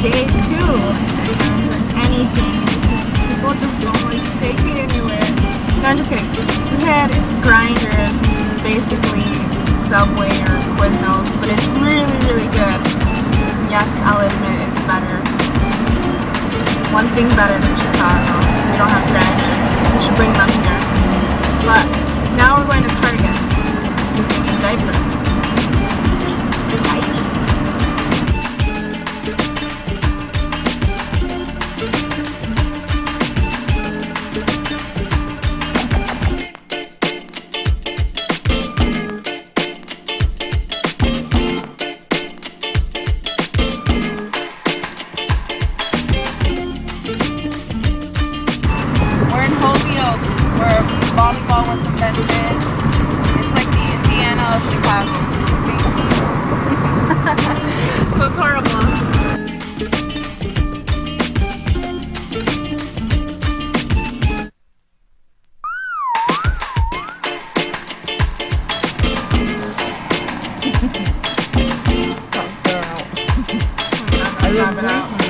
day 2. I haven't done anything because people just don't like to take me anywhere. No, I'm just kidding. We had Grinders, which is basically Subway or Quiznos, but it's really, really good. Yes, I'll admit it's better. One thing better than Chicago. We don't have Grinders. We should bring them here. But now we're going to Target because we need diapers. Exciting. Where volleyball was invented. It's like the Indiana of Chicago. It stinks. So it's horrible. I look